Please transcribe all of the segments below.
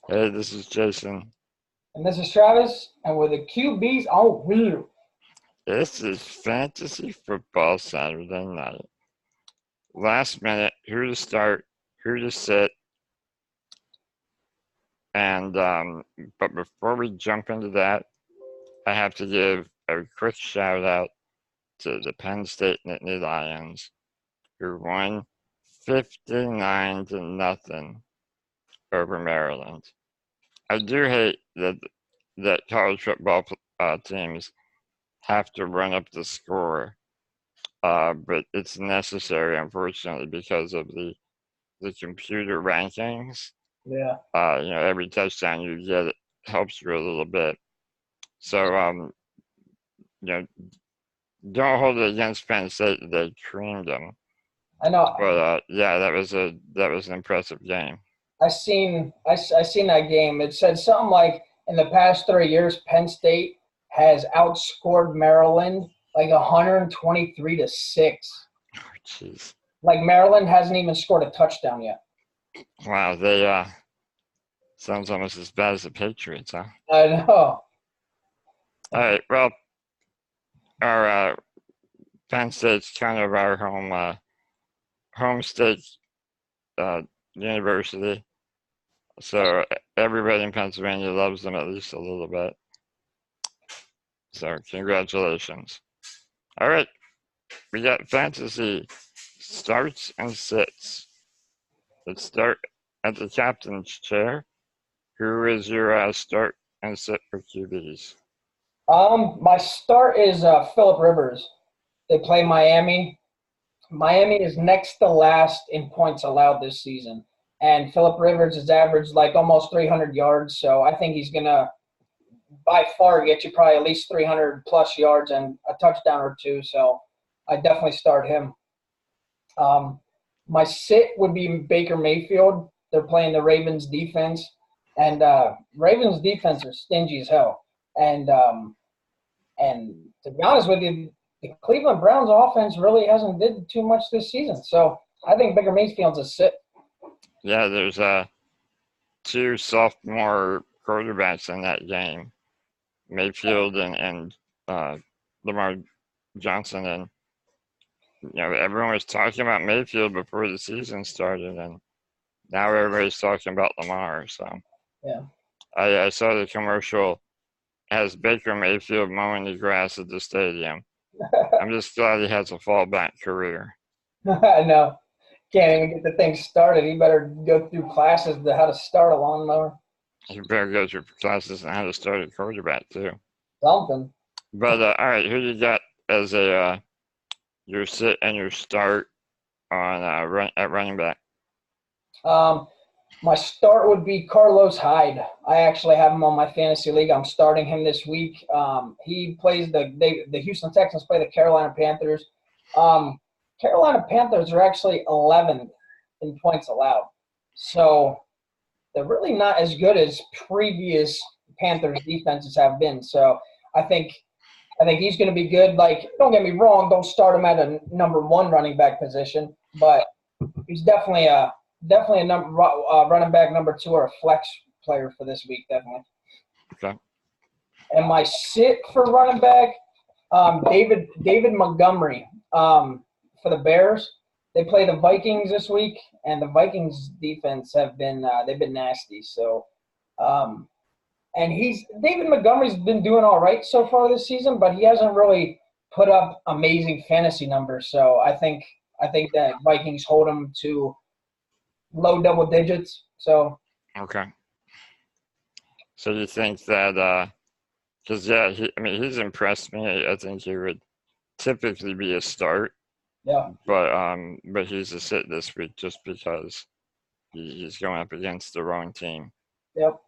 Hey, this is Jason. And this is Travis, and we're the QBs on wheel. This is Fantasy Football Saturday night. Last minute, who to start, who to sit, and but before we jump into that, I have to give a quick shout out to the Penn State Nittany Lions, who won 59 to nothing over Maryland. I do hate that college football teams have to run up the score. But it's necessary, unfortunately, because of the computer rankings. Yeah, Every touchdown you get helps you a little bit. So, you know, don't hold it against Penn State that they creamed them. I know. But yeah, that was an impressive game. I seen that game. It said something like in the past 3 years, Penn State has outscored Maryland like 123-6. Oh, jeez, Like Maryland hasn't even scored a touchdown yet. wow, they sounds almost as bad as the Patriots, huh? I know. All right, well, our Penn State's kind of our home state uh, university. So everybody in Pennsylvania loves them at least a little bit. So congratulations. All right, we got fantasy starts and sits. Let's start at the captain's chair. Who is your start and sit for QBs? My start is Philip Rivers. They play Miami. Miami is next to last in points allowed this season. And Philip Rivers has averaged like almost 300 yards. So I think he's going to by far get you probably at least 300 plus yards and a touchdown or two. So I definitely start him. Um, my sit would be Baker Mayfield. They're playing the Ravens defense. And Ravens defense are stingy as hell. And and to be honest with you, the Cleveland Browns offense really hasn't did too much this season. So I think Baker Mayfield's a sit. Yeah, there's two sophomore quarterbacks in that game, Mayfield and Lamar Johnson, and everyone was talking about Mayfield before the season started, and now everybody's talking about Lamar. So Yeah. I saw the commercial as Baker Mayfield mowing the grass at the stadium. I'm just glad he has a fallback career. I know. Can't even get the thing started. He better go through classes to how to start a lawnmower. He better go through classes on how to start a quarterback too. Something. But all right, who you got as a your sit and your start on at running back? Um, my start would be Carlos Hyde. I actually have him on my fantasy league. I'm starting him this week. He plays the Houston Texans play the Carolina Panthers. Um, Carolina Panthers are actually 11th in points allowed. So they're really not as good as previous Panthers defenses have been. So I think I think he's going to be good. Like, don't get me wrong, don't start him at a number one running back position, but he's definitely a running back number two or a flex player for this week, definitely. Okay. And my sit for running back, David Montgomery for the Bears. They play the Vikings this week, and the Vikings defense they've been nasty. So, um, and he's David Montgomery's been doing all right so far this season, but he hasn't really put up amazing fantasy numbers. So I think that Vikings hold him to low double digits. So Okay. So you think that because yeah, I mean he's impressed me. I think he would typically be a start, yeah, but he's a sit this week just because he's going up against the wrong team. yep.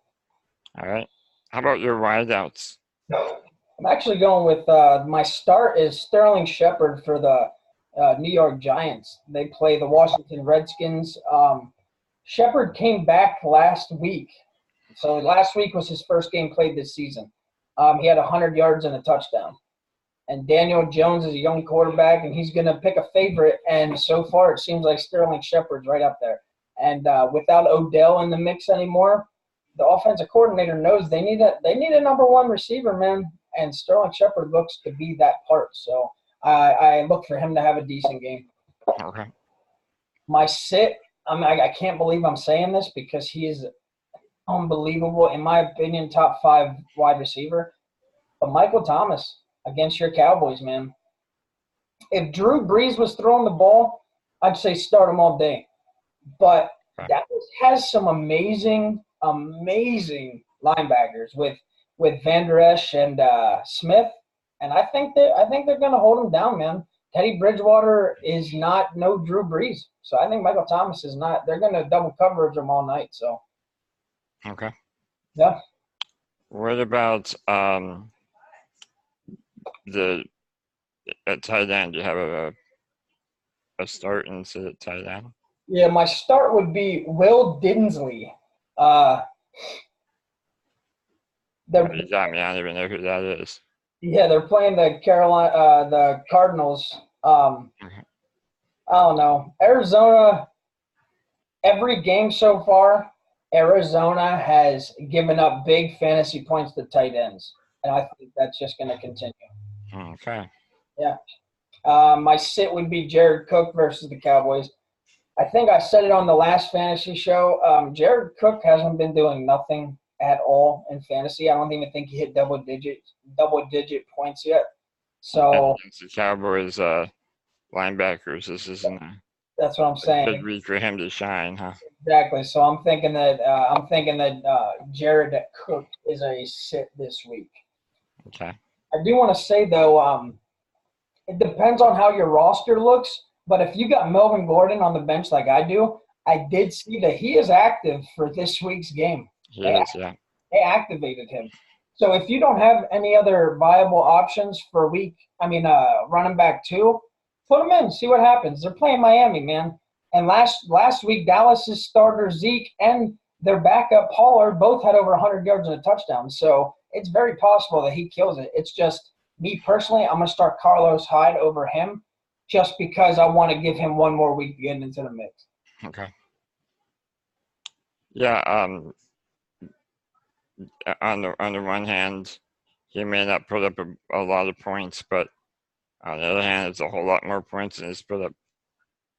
All right. How about your wideouts? I'm actually going with my start is Sterling Shepard for the New York Giants. They play the Washington Redskins. Shepard came back last week. So last week was his first game played this season. He had 100 yards and a touchdown. And Daniel Jones is a young quarterback, and he's going to pick a favorite. And so far, it seems like Sterling Shepard's right up there. And without Odell in the mix anymore, the offensive coordinator knows they need a number one receiver, man, and Sterling Shepard looks to be that part. So I look for him to have a decent game. Okay. My sit, I can't believe I'm saying this because he is unbelievable, in my opinion, top 5 wide receiver. But Michael Thomas against your Cowboys, man. If Drew Brees was throwing the ball, I'd say start him all day. But Dallas has some amazing linebackers with Van Der Esch and Smith, and I think they're going to hold him down, man. Teddy Bridgewater is not no Drew Brees, so I think Michael Thomas is not. They're going to double coverage him all night. So Okay. yeah. What about the at tight end? Do you have a start and sit at tight end? Yeah, my start would be Will Dinsley. You got me. I don't even know who that is. Yeah, they're playing the Cardinals. I don't know. Arizona, every game so far, Arizona has given up big fantasy points to tight ends, and I think that's just going to continue. Okay. Yeah. My sit would be Jared Cook versus the Cowboys. I think I said it on the last fantasy show. Jared Cook hasn't been doing nothing at all in fantasy. I don't even think he hit double digit points yet. So against the Cowboys linebackers, this isn't that's what I'm saying. A good week for him to shine, huh? Exactly. So I'm thinking that Jared Cook is a sit this week. Okay. I do want to say though, it depends on how your roster looks. But if you got Melvin Gordon on the bench like I do, I did see that he is active for this week's game. He is, yeah. They activated him. So if you don't have any other viable options for running back 2, put him in, see what happens. They're playing Miami, man. And last week, Dallas's starter Zeke and their backup Pollard both had over 100 yards and a touchdown. So it's very possible that he kills it. It's just me personally, I'm going to start Carlos Hyde over him, just because I want to give him one more week to get into the mix. Okay. Yeah. On the one hand, he may not put up a lot of points, but on the other hand, it's a whole lot more points than he's put up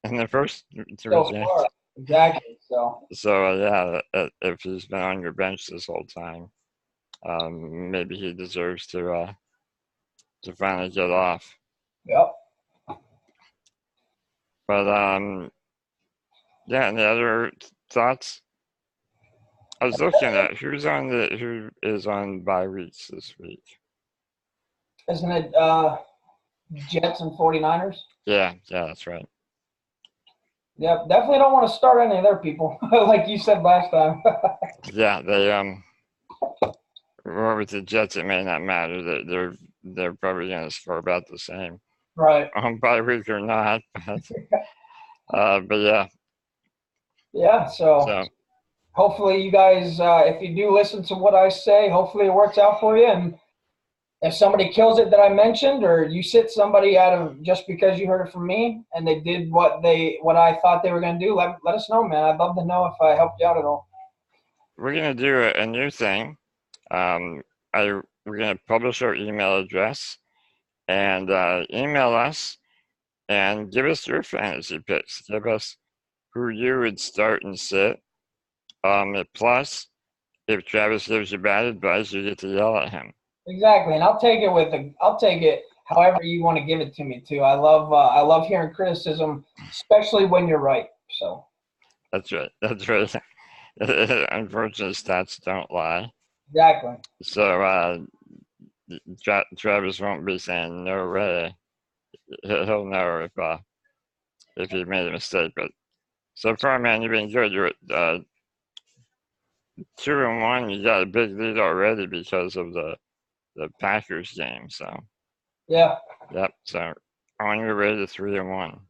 in the first 3 games. Exactly. So yeah, if he's been on your bench this whole time, maybe he deserves to finally get off. Yep. But yeah, and the other thoughts? I was looking at who is on bye weeks this week. Isn't it Jets and 49ers? Yeah, that's right. Yep, definitely don't want to start any of their people, like you said last time. Yeah, they with the Jets, it may not matter. They're probably going to score about the same, right? On bye week or not, but yeah. Yeah. So hopefully you guys, if you do listen to what I say, hopefully it works out for you. And if somebody kills it that I mentioned, or you sit somebody out of just because you heard it from me and they did what I thought they were going to do, let us know, man. I'd love to know if I helped you out at all. We're going to do a new thing. We're going to publish our email address and email us and give us your fantasy picks. Give us who you would start and sit. Plus, if Travis gives you bad advice, you get to yell at him. Exactly, and I'll take it however you want to give it to me too. I love hearing criticism, especially when you're right. So that's right. Unfortunately, stats don't lie. Exactly. So Travis won't be saying no way. He'll know if he made a mistake. But so far, man, you've been good. You're at 2-1. You got a big lead already because of the Packers game. So yeah. Yep. So on your way to 3-1.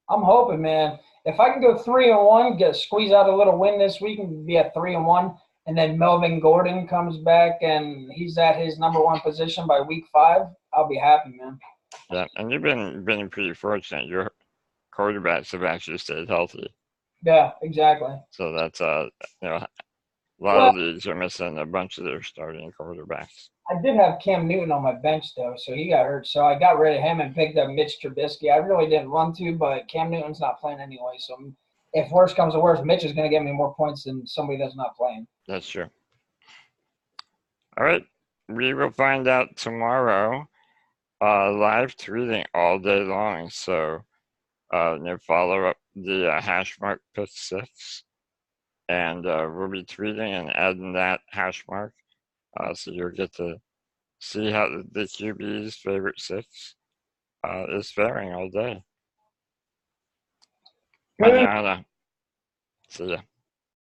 I'm hoping, man. If I can go 3-1, squeeze out a little win this week and be at 3-1, and then Melvin Gordon comes back and he's at his number 1 position by week 5, I'll be happy, man. Yeah, and you've been pretty fortunate. Your quarterbacks have actually stayed healthy. Yeah, exactly. So that's A lot Well, of leagues are missing a bunch of their starting quarterbacks. I did have Cam Newton on my bench though, so he got hurt. So I got rid of him and picked up Mitch Trubisky. I really didn't want to, but Cam Newton's not playing anyway. So if worse comes to worse, Mitch is going to get me more points than somebody that's not playing. That's true. All right. We will find out tomorrow. Live tweeting all day long. So follow up the hash mark pick six. And we'll be tweeting and adding that hash mark. So you'll get to see how the QB's favorite six is faring all day. Manana. See ya.